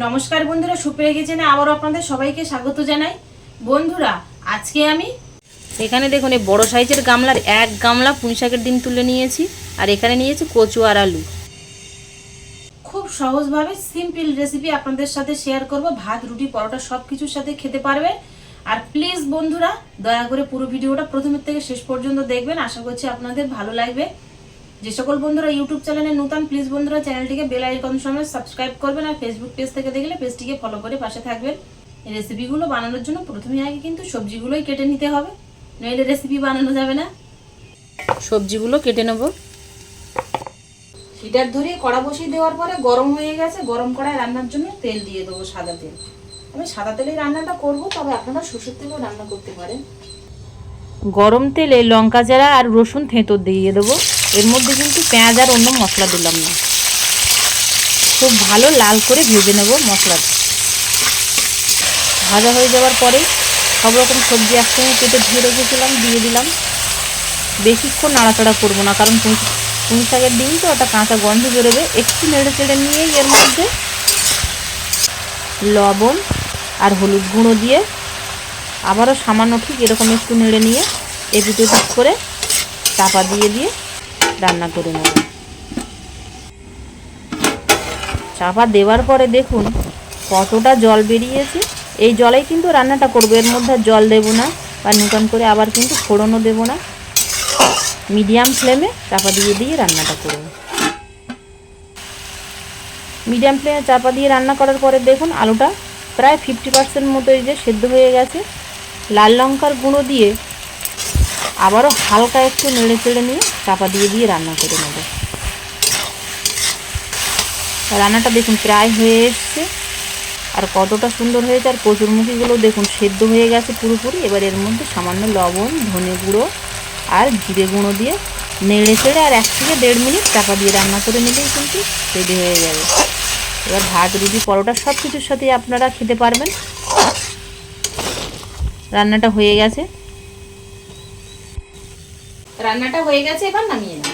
নমস্কার বন্ধুরা, সুপ্রিয়া কিচেনে আবারও আপনাদের সবাইকে স্বাগত জানাই। বন্ধুরা, আজকে আমি এখানে দেখুন এই বড় সাইজের গামলার 1 গামলা পুঁইশাকের ডিম তুলে নিয়েছি, আর এখানে নিয়েছি কচু আর আলু। খুব সহজভাবে সিম্পল রেসিপি আপনাদের সাথে শেয়ার করব। ভাত, রুটি, পরোটা সব কিছুর সাথে খেতে পারবে। আর প্লিজ বন্ধুরা, দয়া করে পুরো ভিডিওটা প্রথমের থেকে শেষ পর্যন্ত দেখবেন। আশা করছি আপনাদের ভালো লাগবে। যে সকল বন্ধুরা ইউটিউব চ্যানেলে নতুন, প্লিজ বন্ধুরা চ্যানেলটিকে বেল আইকন সমেত সাবস্ক্রাইব করবেন, আর ফেসবুক পেজ থেকে দেখলে পেজটিকে ফলো করে পাশে থাকবেন। এই রেসিপিগুলো বানানোর জন্য প্রথমে আগে কিন্তু সবজিগুলোই কেটে নিতে হবে, নইলে রেসিপি বানানো যাবে না। সবজিগুলো কেটে নেব। হিটার ধরিয়ে কড়া বসিয়ে দেওয়ার পরে গরম হয়ে গেছে। গরম কড়ায় রান্নার জন্য তেল দিয়ে দেবো, সাদা তেল। আমি সাদা তেলেই রান্নাটা করব, তবে আপনারা সরষের তেলেও রান্না করতে পারেন। গরম তেলে লঙ্কা জিরা আর রসুন থেঁতো দিয়ে দেবো। এর মধ্যে কিন্তু পেঁয়াজ আর অন্য মশলা দিলাম না। খুব ভালো লাল করে ভেজে নেব মশলাটা। ভাজা হয়ে যাওয়ার পরে সব রকম সবজি একসঙ্গে কেটে ধুয়ে রেখেছিলাম দিয়ে দিলাম। বেশিক্ষণ নাড়াচাড়া করবো না, কারণ পুঁই শাকের ডিম তো ওটা কাঁচা গন্ধ বেরোবে। একটু নেড়ে চেড়ে নিয়েই এর মধ্যে লবণ আর হলুদ গুঁড়ো দিয়ে আবারও সামান্য ঠিক এরকম একটু নেড়ে নিয়ে এপিট ওপিট করে চাপা দিয়ে দিয়ে রান্না করে নেব। চাপা দেওয়ার পরে দেখুন কতটা জল বেরিয়েছে। এই জলেই কিন্তু রান্নাটা করবো, এর মধ্যে জল দেবো না বা নতুন করে আবার কিন্তু ফোড়নও দেবো না। মিডিয়াম ফ্লেমে চাপা দিয়ে দিয়ে রান্নাটা করব। মিডিয়াম ফ্লেমে চাপা দিয়ে রান্না করার পরে দেখুন আলুটা প্রায় 50% মতো এই যে সেদ্ধ হয়ে গেছে। লাল লঙ্কার গুঁড়ো দিয়ে আবারও হালকা একটু নেড়ে চেড়ে নিয়ে চাপা দিয়ে দিয়ে রান্না করে নেব। রান্নাটা দেখুন প্রায় হয়ে এসছে, আর কতটা সুন্দর হয়েছে। আর কচুরমুখিগুলো দেখুন সেদ্ধ হয়ে গেছে পুরোপুরি। এবার এর মধ্যে সামান্য লবণ, ধনে গুঁড়ো আর জিরে গুঁড়ো দিয়ে নেড়ে চেড়ে আর 1 থেকে 1.5 মিনিট চাপা দিয়ে রান্না করে নিলেই কিন্তু রেডি হয়ে যাবে। এবার ভাত, রুটি, পরোটা সব কিছুর সাথেই আপনারা খেতে পারবেন। রান্নাটা হয়ে গেছে। এবার নামিয়ে নেব।